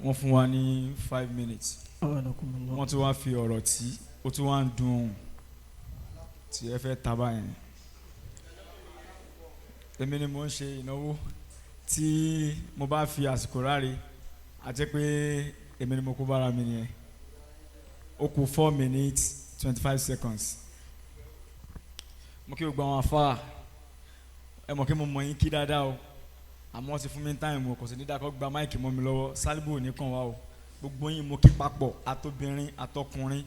wọ́n fún wa ní 5 minutes wọ́n tún wá fi ọ̀rọ̀ tí ó tún wá ń dùn tí ẹ fẹ́ tábà yẹn èmi ni mo ń ṣe ìnáwó tí mo bá fi àsìkò ráre àti pé èmi ni mo kó bára mi nìyẹn ó kù 4 minutes 25 seconds mo kí gbogbo àwọn afá ẹ mọ̀ kí mo mọ̀ yín kí dáadáa o àmọ́ ti fún mi táìmù o kò sí ní dákọ́ gba máìkì mọ́ mi lọ́wọ́ Sálíbù ò ní kàn wá o gbogbo yín mo kí papọ̀ àtobìnrin àtọkùnrin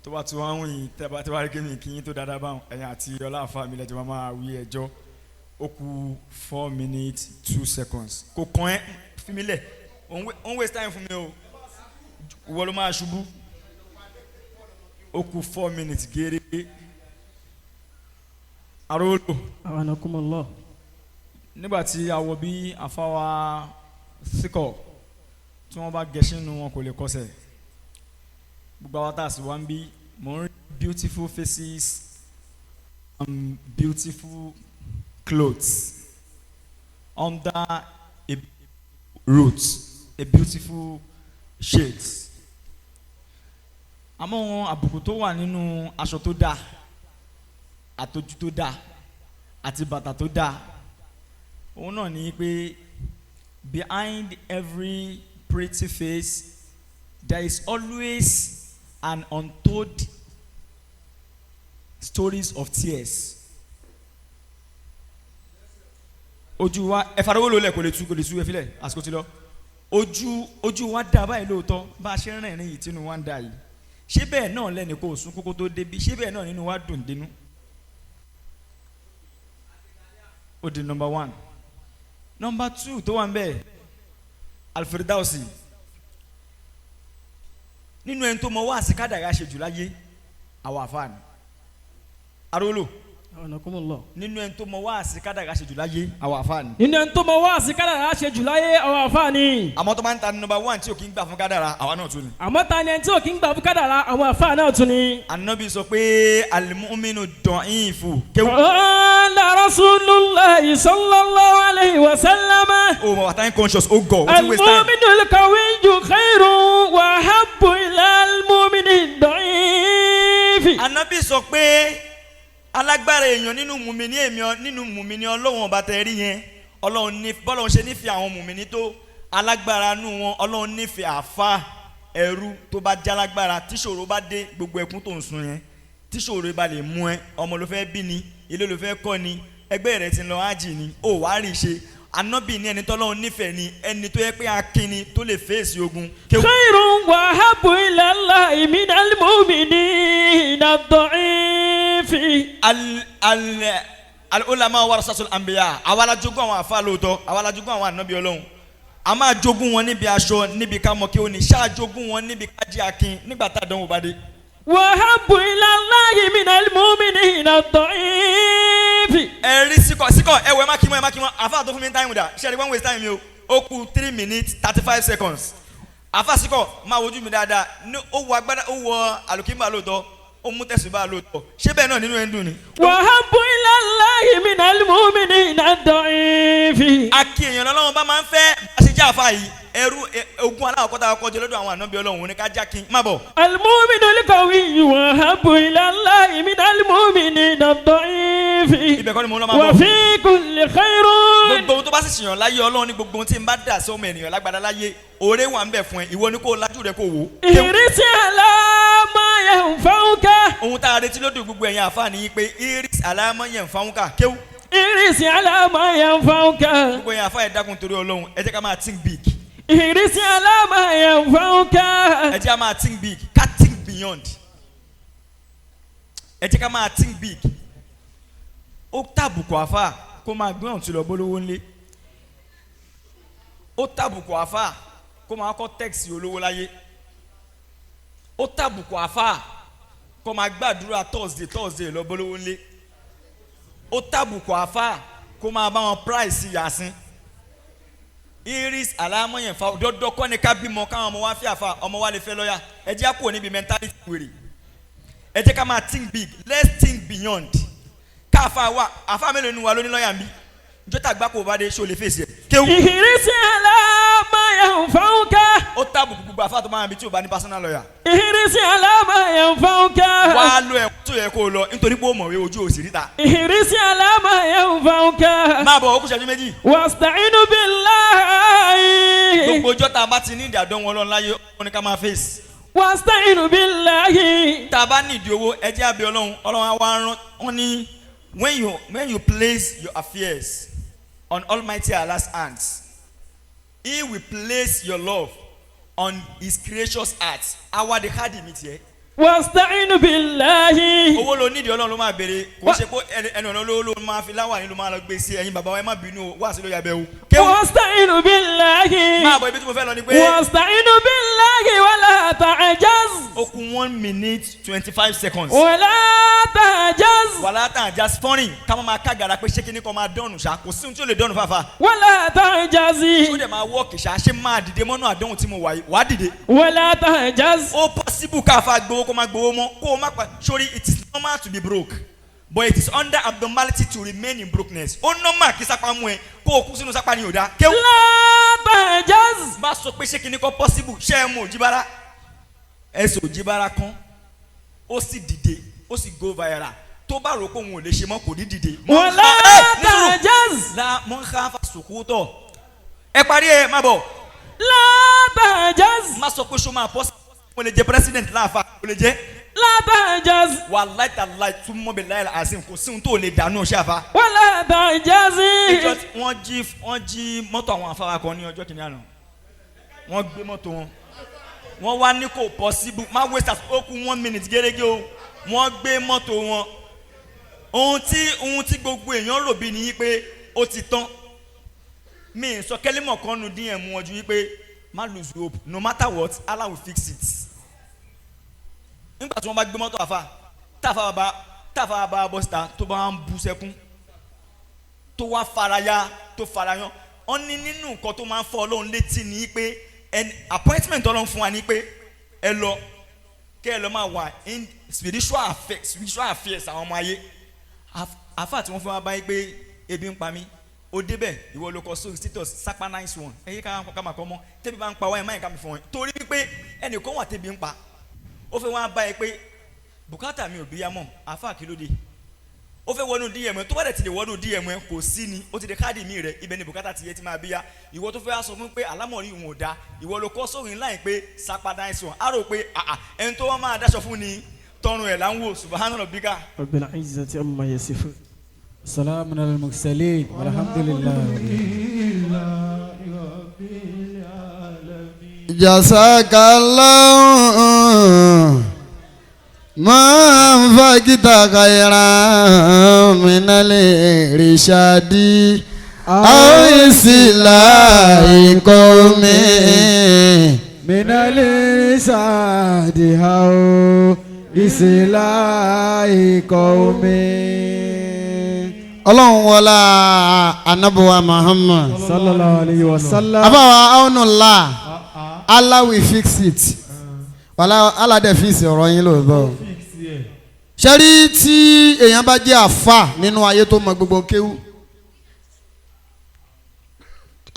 tó bá ti wá ń yìn tẹ́ bá ti wá rí kémi kí yín tó dáadáa báwọn ẹ̀yìn àti ọlá àfa mi lẹ́jọ́ máa wí ẹjọ́ ó kù 4 minutes 2 seconds kò kàn ẹ́ fi mi lẹ̀ òun waste time fún mi o ìwọ ló máa ṣubú ó kù 4 minutes gẹ́gẹ́ arolo awanakumullah nígbà tí a wọ bí àfáwà Thicor tí wọ́n bá gẹṣin nu wọn kò lè kọsẹ̀ gbogbo àwọn tá a sì wá ń bí mo ń rí beautiful faces and beautiful clothes under a root a beautiful shades àmọ́ wọn àbùkù tó wà nínú aṣọ tó dáa àtọ́jú tó dáa àti bàtà tó dáa òun náà ní pé behind every pretty face there is always an untold stories of tears. ojú wa ẹ fara wọlé olè kò lè tú ẹ filẹ̀ àsìkò ti lọ ojú wa dá báyìí lóòótọ́ bá a ṣe ń rìn yìí tínú wa ń dá yìí ṣé bẹ́ẹ̀ náà lẹ́nu kó sún kókó tó débi ṣé bẹ́ẹ̀ náà nínú wa dùn dénú. ó di number 1. number 2 tó wà ń bẹ́ẹ̀ Alfirdausi nínú ẹni tó mọ wá àsìkádàrá ṣe jù láyé àwọn àfáàní arólò nínú ẹni tó mọ wá àsìkádàrá ṣe jù láyé àwọn àfáàní. nínú ẹni tó mọ wá àsìkádàrá ṣe jù láyé àwọn àfáàní. àmọ́ tó máa ń ta ní number 1 tí ò kí ń gbà fún kádàrá àwa náà tún ni. àmọ́ ta ni ẹni tí ò kí ń gbà fún kádàrá àwọn àfáà náà tún ni. Ànábì sọ pé al-mu'minu da'ifu. qala Rasulullahi sallallahu alayhi wa sallam. o ma wa time conscious o go. al-mu'minu al-qawiyyu khayrun wa habbu ila al-mu'mini ad-da'ifi. Ànábì sọ pé alágbára èèyàn nínú mùmíní èmi nínú mùmíní Ọlọ́run ọba tẹ́ rí yẹn Ọlọ́run ní bọ́lọ́run ṣe nífẹ̀ẹ́ àwọn mùmíní tó alágbára nù wọn Ọlọ́run nífẹ̀ẹ́ àfa ẹrú tó bá jálágbára tíṣòro bá dé gbogbo ẹkún tó ń sun yẹn tíṣòro bá lè mú ẹ ọmọ ló fẹ́ bí ni ilé ló fẹ́ kọ́ ni ẹgbẹ́ rẹ ti lọ ájì ni ó wàá rí i ṣe Ànábì ní ẹni tọ́lọ́run nífẹ̀ẹ́ ni ẹni tó yẹ pé akínni tó lè fèsì ogun. khayrun wa habbu ila Allahi minal mu'minina ad-da'ifi. al-ulama warasatul anbiya àwa la jogún àwọn àfa lóòótọ́ àwa la jogún àwọn ànábì Ọlọ́run a máa jogún wọn níbi aṣọ níbi ká mọ kí ó ní ṣáà jogún wọn níbi ká jí akin nígbà tá a dánwò bá dé. wa habbu ila Allahi minal mu'minina ad-da'ifi. ẹ̀rí síkọ̀ ẹ wọ ẹ má kí mọ́ àfa tó fún mi táìmù dà ṣe é rí one waste time mi o ó kù 3 minutes 35 seconds àfa síkọ̀ máa wojú mi dáadáa ó wọ agbádá ó wọ àlùkìmbà lóòótọ́ ó mú tẹ̀sùbá lóòótọ́ ṣé bẹ́ẹ̀ náà nínú ẹ̀ ń dùn ni. wa habbu ila Allahi minal mu'minina ad-da'ifi. àkì èèyàn lọ́wọ́ bá máa ń fẹ́ bá ṣe jẹ́ àfa yìí ẹrú ogun aláwọ̀kọ́ta ọkọ̀jọ lọ́dọ̀ àwọn ànábì Ọlọ́run ní ká jákin má bọ̀. al-mu'minu al-qawiyyu wa habbu ila Allahi minal mu'minina ad-da'ifi. ibẹ̀ kọ́ ni mo lọ́ máa bọ̀. wa fi kulli khayrun. gbogbo ohun tó bá sì ṣèyàn láyé Ọlọ́run ní gbogbo ohun tí n bá dà sí ọmọ ènìyàn lágbàdá láyé oore wà ń bẹ̀ fún ẹ ìwọ ni kò lajú rẹ kò wò. ìrísí àlámà yẹn fáwùká. ohun tá a retí lódò gbogbo ẹ̀yin àfáàní yìí pé iris àlámà yẹn fáwùká kéwù. ìrísí àlámà yẹn fáwùká. gbogbo ẹ̀yin àfáà ẹ dákun torí Ọlọ́run ẹ jẹ́ ká máa think big. ìrísí àlámà yẹn fáwùká. ẹ jẹ́ ká máa think big ká think beyond. ẹ jẹ́ ká máa think big. ó tàbùkù àfáà kó máa gbé ọ̀hún tí lọ bólówó ńlé. ó tàbùkù àfáà kó máa kọ́ tẹ́ksì olówó láyé ó tàbùkù àfáà kó máa gbàdúrà Thursday lọ́bọ́lówó ńlé ó tàbùkù àfáà kó máa bá wọn price yàsín iris alámọ̀yẹn fa dọ́dọ́ kọ́ ni ká bímọ káwọn ọmọ wa fi àfa ọmọ wa lè fẹ́ lọ́yà ẹ jẹ́ kúrò níbi mentality wèrè ẹ jẹ́ ká máa think big let's think beyond ká àfa mélòó ni wa ló ní lọ́yà mi jọ́tà gbáko bá dé ṣó lè fèsì ẹ̀ kéwù. ìrísí àlámà yẹn fáwùká. ó àfáà tó máa ń bi tí o bá ní personal lawyer. ìrísí aláma yẹn fáwọkà. wà á lo ẹ̀kọ́ tó yẹ kó o lọ nítorí pé o mọ̀wé ojú òsì ríta. ìrísí aláma yẹn fáwọkà. máa bọ̀ okùn ṣẹ́jú méjì. wasta'inu billahi. gbogbo ọjọ́ tá a bá ti ní ìdí àdánwò Ọlọ́run láyé ó ní ká máa face. wasta'inu billahi. tá a bá ní ìdí owó ẹ jẹ́ àbí Ọlọ́run á wá rán wọn ní when you place your affairs on Almighty Allah's hands, He will place your love on His gracious heart. Awa de kadi mi tiẹ̀. wasta'inu billahi. owó lo nídìí Ọlọ́run ló máa béèrè kò ṣe pé ẹnu ọ̀nà ló máa fi láwà ní ló máa lọ gbé sí ẹ̀yin bàbá wa ẹ má bínú wá sí ló yà bẹ́ẹ̀ o. wasta'inu billahi. máa bọ̀ ibi tí mo fẹ́ lọ ni pé. wasta'inu billahi wala ta'jaz. ó kù 1 minute 25 seconds. wala ta'jaz. wàlá ta'jaz fọ́nrìn ká máa ká gàrà pé ṣé kí ni kò máa dọ́nù ṣá kò sí ohun tí ó lè dọ́nù fàáfàá. wala ta'jaz. ṣé ó dẹ̀ máa wọ́ọ̀kì ṣá ṣé máa dìde mọ́nú àdéhùn tí mo wà yìí wá dìde. wala ta'jaz. ó possible káfa gbowó kó má gbowó mọ́ kó o má pa sori it is normal to be broke but it is under abnormality to remain in brokenness. ó normal kí sápá mú ẹ kó o kú sínú sápá ni ò dá. la ta'jaz. má sọ pé ṣé kí ni kò possible ṣé ẹ mú òjìbára ẹsẹ̀ òjìbára kan ó sì dìde ó sì go viral tó bá rò pé òun ò lè ṣe mọ́ kò ní dìde. wala ta'jaz. la mọ̀ ń ká fa sòkòtò ẹ parí ẹ má bọ̀. la ta'jaz. má sọ pé ṣó máa possible mo lè jẹ president láàfà mo lè jẹ. la ta'jaz. wàláì tàláì tún mọ́ bẹ̀ láì àzìm kò sí ohun tó lè dànù ṣáfa. wala ta'jaz. ìjọ wọ́n jí mọ́tò àwọn afárá kan ní ọjọ́ kìnìún àná wọ́n gbé mọ́tò wọn wọ́n wá ní kò possible má waste as ó kù 1 minute gẹ́gẹ́ o wọ́n gbé mọ́tò wọn ohun tí gbogbo èèyàn rò bí ni pé ó ti tán mi sọ kẹ́límọ̀ kan nu díẹ̀ mú ọjọ́ wípé má lose hope no matter what Allah will fix it. nígbà tí wọ́n bá gbé mọ́tò àfa táfa bá bọ́ síta tó bá ń bú sẹ́kún tó wá faraya tó farayan wọ́n ní nínú nǹkan tó máa ń fọ́ Ọlọ́run létí ni pé appointment Ọlọ́run fún wa ni pé ẹ lọ kẹ́ ẹ lọ máa wà in spiritual affairs àwọn ọmọ ayé àfa tí wọ́n fẹ́ wá báyìí pé ebi ń pa mí ó débẹ̀ ìwọ ló kọ sórí status sápá 91 ẹ̀yẹ ká máa kọ́ mọ́ tẹ́bi bá ń pa wáyé máyì ká mi fún wọn torí wípé ẹnìkan wà tẹ́bi ń pa ó fẹ́ wá báyìí pé bùkátà mi ò bí yá mọ́ àfa kìlódé ó fẹ́ wọnú dm tó bá dẹ̀ ti lè wọnú dm kò sí ni ó ti di káàdì mi rẹ̀ ibẹ̀ ni bùkátà ti yẹ ti máa bí yá ìwọ tó fẹ́ wá sọ fún pé alámọ̀rí ìwọ̀n ò da ìwọ ló kọ́ sórí ńlá yìí pé sápá 91 á rò pé ẹni tó wọ́n máa dáṣọ fún ni tọrùn ẹ̀ là ń wò subhana rabbika. rabbil izzati amma yasifun. salamun alal mursalin walhamdulillah. jazakallahu man fakita khairan minal irshadi aw islahi qawmi minal irshadi aw islahi qawmi. Ọlọ́run wọlá anabuwa Muhammad sallallahu alayhi wa sallam. abawa Aonullah Allah will fix it. wàlá Allah dẹ̀ fix ọ̀rọ̀ yín lóòótọ́. ṣẹ́rí tí èèyàn bá jẹ́ àfà nínú ayé tó mọ gbogbo kéwú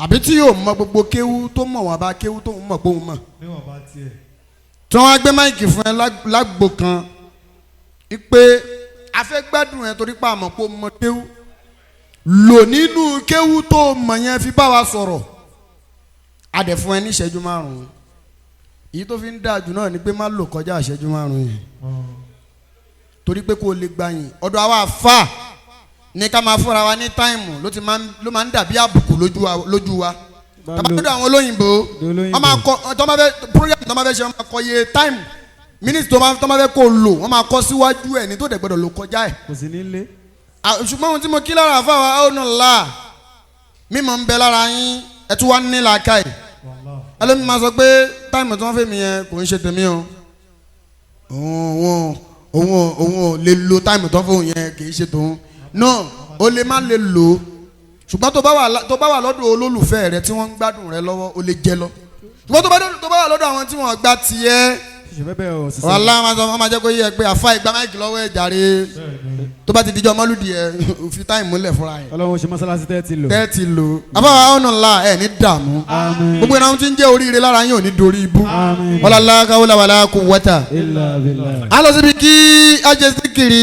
àbí tí yóò mọ gbogbo kéwú tó mọ̀ wọ́n bá kéwú tó ń mọ̀ pé òun mọ̀ tí wọ́n á gbé máìkì fún ẹ lágbo kan pé a fẹ́ gbádùn ẹ torí pa àmọ̀ pé ó mọ kéwú lò nínú kéwú tó mọ̀ yẹn fi bá wa sọ̀rọ̀ a dẹ̀ fún ẹ ní ìṣẹ́jú 5 èyí tó fi ń dáa jù náà ni pé má lò kọjá ìṣẹ́jú 5 yẹn torí pé kó lè gbàyìn ọ̀dọ̀ àwa àfà ní ká máa fúnra wa ní táìmù ló máa ń dàbí àbùkù lójú wa tàbí lọ́dọ̀ àwọn olóyìnbó wọ́n máa kọ program tó máa fẹ́ ṣe wọ́n máa kọ iye táìmù minutes tó máa fẹ́ kó lò wọ́n máa kọ síwájú ẹ̀ ní tó dẹ̀ gbọ́dọ̀ lò kọjá ẹ̀. kò sí nílé. ṣùgbọ́n ohun tí mo kí lára àfàwà Aonullah mímọ̀ ń bẹ lára yín ẹ̀ tún wá ní làákàyè ẹlẹ́mi máa sọ pé táìmù tí wọ́n fẹ́ mi yẹn kò ń ṣe tèmi o òun ò lè lo táìmù tó fóun yẹn kì í ṣe tòun náà o lè má lè lò ó ṣùgbọ́n tó bá wà lọ́dọ̀ olólùfẹ́ rẹ tí wọ́n ń gbádùn rẹ lọ́wọ́ o lè jẹ lọ ṣùgbọ́n tó bá wà lọ́dọ̀ àwọn tí wọ́n gbá tiẹ̀ ṣe fẹ́ bẹ́ẹ̀ o. wàhálà wọn máa jẹ́ kó yẹ pé àfa ìgbà máìkì lọ́wọ́ ẹ̀ jàre tó bá ti dijọ́ mọ́lúdì ẹ̀ fi táìmù múlẹ̀ fúnra ẹ̀. ọlọ́run ṣe mọ́sálásí tẹ́ẹ̀tì lò. tẹ́ẹ̀tì lò àbáwá Aonullah ẹ̀ ní dààmú gbogbo ìnáwó tí ń jẹ́ oríire lára yín ò ní dorí ibú wala la hawla wala quwwata. illa billah. a lọ síbi kí ajẹ́ síkìrì